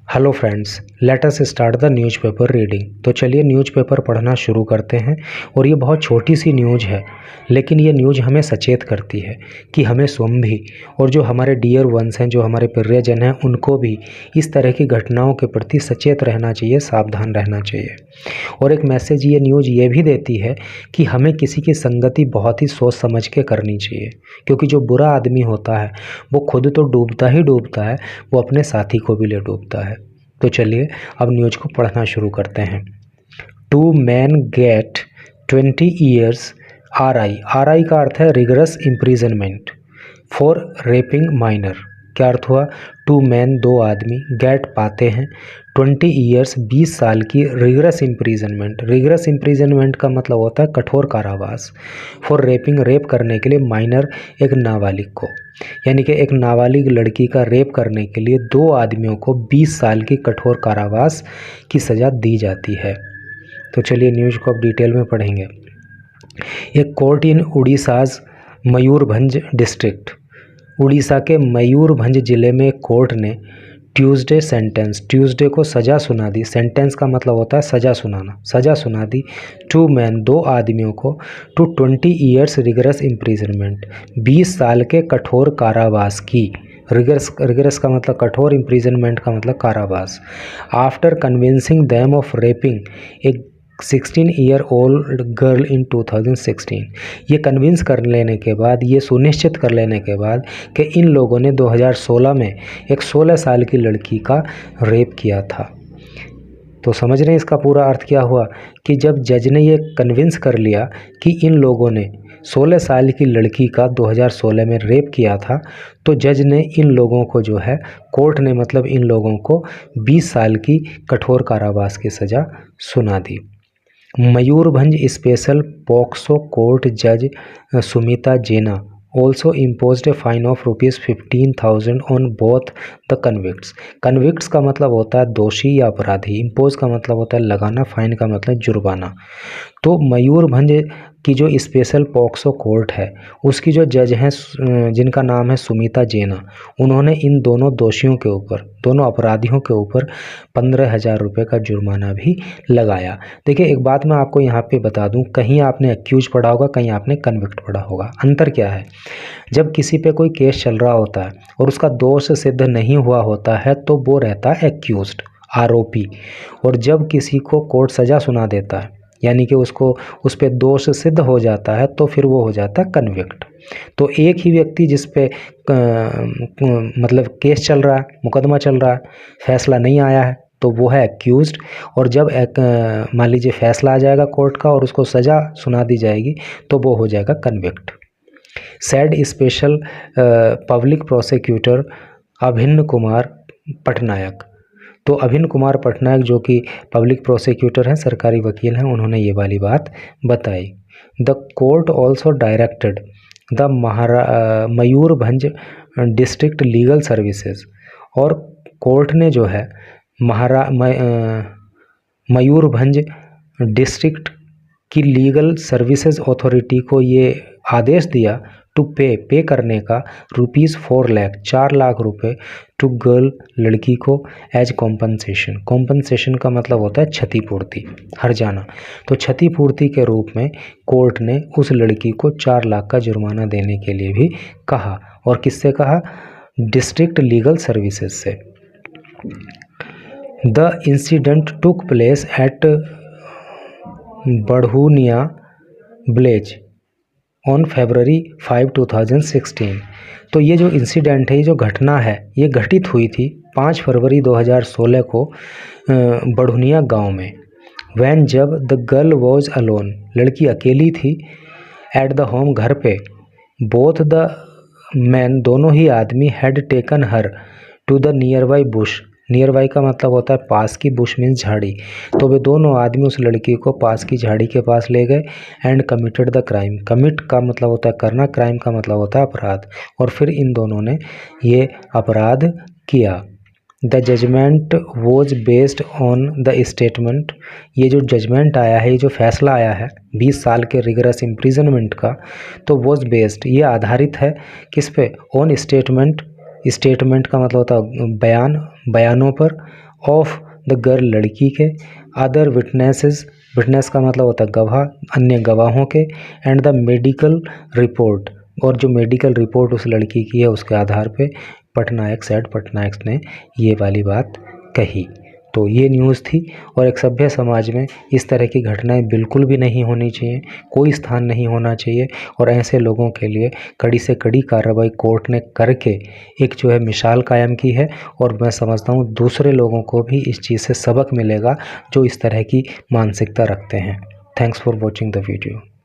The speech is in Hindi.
Hello friends, let us start the newspaper reading. तो चलिए न्यूज़पेपर पढ़ना शुरू करते हैं। और ये बहुत छोटी सी न्यूज़ है, लेकिन ये न्यूज़ हमें सचेत करती है कि हमें स्वयं भी और जो हमारे डियर वंस हैं, जो हमारे प्रियजन हैं, उनको भी इस तरह की घटनाओं के प्रति सचेत रहना चाहिए, सावधान रहना चाहिए। और एक मैसेज ये न्यूज़ ये भी देती है कि हमें किसी की संगति बहुत ही सोच समझ के करनी चाहिए, क्योंकि जो बुरा आदमी होता है वो खुद तो डूबता ही डूबता है, वो अपने साथी को भी ले डूबता है। तो चलिए अब न्यूज़ को पढ़ना शुरू करते हैं। 2 men get 20 years RI का अर्थ है rigorous imprisonment for rapping minor. क्या अर्थ हुआ? 2 men 2 आदमी गेट पाते हैं 20 ईयर्स 20 साल की रिगरस इम्प्रिजनमेंट। रिगरस इम्प्रिजनमेंट का मतलब होता है कठोर कारावास। फॉर रेपिंग रेप करने के लिए माइनर एक नाबालिग को, यानी कि एक नाबालिग लड़की का रेप करने के लिए 2 आदमियों को 20 साल की कठोर कारावास की सज़ा दी जाती है। तो चलिए न्यूज़ को अब डिटेल में पढ़ेंगे। एक कोर्ट इन उड़ीसाज मयूरभंज डिस्ट्रिक्ट, उड़ीसा के मयूरभंज ज़िले में कोर्ट ने ट्यूसडे को सज़ा सुना दी। सेंटेंस का मतलब होता है सज़ा सुनाना। सज़ा सुना दी 2 men 2 आदमियों को टू 20 ईयर्स रिगरस इम्प्रिजनमेंट, 20 साल के कठोर कारावास की। रिगरस का मतलब कठोर, इम्प्रिजनमेंट का मतलब कारावास। After convincing them of rapping एक 16 ईयर ओल्ड गर्ल इन 2016। ये कन्विंस कर लेने के बाद, ये सुनिश्चित कर लेने के बाद कि इन लोगों ने 2016 में एक 16 साल की लड़की का रेप किया था। तो समझ रहे हैं इसका पूरा अर्थ क्या हुआ कि जब जज ने ये कन्विंस कर लिया कि इन लोगों ने 16 साल की लड़की का 2016 में रेप किया था, तो जज ने इन लोगों को जो है, कोर्ट ने मतलब इन लोगों को 20 साल की कठोर कारावास की सज़ा सुना दी। मयूरभंज स्पेशल पॉक्सो कोर्ट जज सुमिता जेना also imposed a fine of ₹15,000 on both the convicts। Convicts का मतलब होता है दोषी या अपराधी, इम्पोज का मतलब होता है लगाना, फाइन का मतलब जुर्माना। तो मयूरभंज की जो स्पेशल पॉक्सो कोर्ट है, उसकी जो जज हैं जिनका नाम है सुमिता जेना, उन्होंने इन दोनों दोषियों के ऊपर, दोनों अपराधियों के ऊपर 15,000 रुपये का जुर्माना भी लगाया। देखिए एक बात मैं आपको यहाँ पे बता दूँ, कहीं आपने एक्यूज पढ़ा होगा, कहीं आपने कन्विक्ट पढ़ा होगा। अंतर क्या है? जब किसी पे कोई केस चल रहा होता है और उसका दोष सिद्ध नहीं हुआ होता है तो वो रहता है एक्यूज्ड, आरोपी। और जब किसी को कोर्ट सज़ा सुना देता है, यानी कि उसको उस पर दोष सिद्ध हो जाता है, तो फिर वो हो जाता है कन्विक्ट। तो एक ही व्यक्ति जिस पे मतलब केस चल रहा है, मुकदमा चल रहा है, फैसला नहीं आया है, तो वो है एक्यूज्ड। और जब मान लीजिए फैसला आ जाएगा कोर्ट का और उसको सज़ा सुना दी जाएगी, तो वो हो जाएगा convict. Sad special public prosecutor अभिन्न कुमार पटनायक। तो अभिन्न कुमार पटनायक जो कि पब्लिक प्रोसिक्यूटर हैं, सरकारी वकील हैं, उन्होंने ये वाली बात बताई। The court also directed the Mayurbhanj district legal services. और कोर्ट ने जो है मयूरभंज डिस्ट्रिक्ट की लीगल सर्विसेज अथॉरिटी को ये आदेश दिया टू पे करने का ₹4 लाख 4 लाख रुपए टू गर्ल, लड़की को, एज कॉम्पनसेशन। कॉम्पनसेशन का मतलब होता है क्षतिपूर्ति, हर्जाना। तो क्षतिपूर्ति के रूप में कोर्ट ने उस लड़की को 4 लाख का जुर्माना देने के लिए भी कहा। और किससे कहा? डिस्ट्रिक्ट लीगल सर्विसेज से। The incident took place at Badhuniya village on February 5, 2016। तो ये जो इंसिडेंट है, ये जो घटना है, ये घटित हुई थी 5 फरवरी 2016 को बढ़ुनिया गांव में। वैन जब द गर्ल वॉज अलोन, लड़की अकेली थी, एट द होम, घर पे। बोथ द मैन, दोनों ही आदमी, had taken her to the nearby bush. Nearby का मतलब होता है पास की, बुश मीन्स झाड़ी। तो वे दोनों आदमी उस लड़की को पास की झाड़ी के पास ले गए। And committed the crime. Commit का मतलब होता है करना, क्राइम का मतलब होता है अपराध। और फिर इन दोनों ने ये अपराध किया। The judgement was based on the statement. ये जो जजमेंट आया है, ये जो फैसला आया है 20 साल के रिगरस इम्प्रिजनमेंट का, तो वॉज बेस्ड, ये आधारित है किस पे? On statement. स्टेटमेंट का मतलब होता है बयान, बयानों पर, ऑफ द गर्ल लड़की के, अदर विटनेसेस, विटनेस का मतलब होता है गवाह, अन्य गवाहों के, एंड द मेडिकल रिपोर्ट, और जो मेडिकल रिपोर्ट उस लड़की की है उसके आधार पे पटनायक सेड, पटनायक ने ये वाली बात कही। तो ये न्यूज़ थी। और एक सभ्य समाज में इस तरह की घटनाएं बिल्कुल भी नहीं होनी चाहिए, कोई स्थान नहीं होना चाहिए, और ऐसे लोगों के लिए कड़ी से कड़ी कार्रवाई कोर्ट ने करके एक जो है मिसाल कायम की है। और मैं समझता हूँ दूसरे लोगों को भी इस चीज़ से सबक मिलेगा जो इस तरह की मानसिकता रखते हैं। Thanks for watching the video.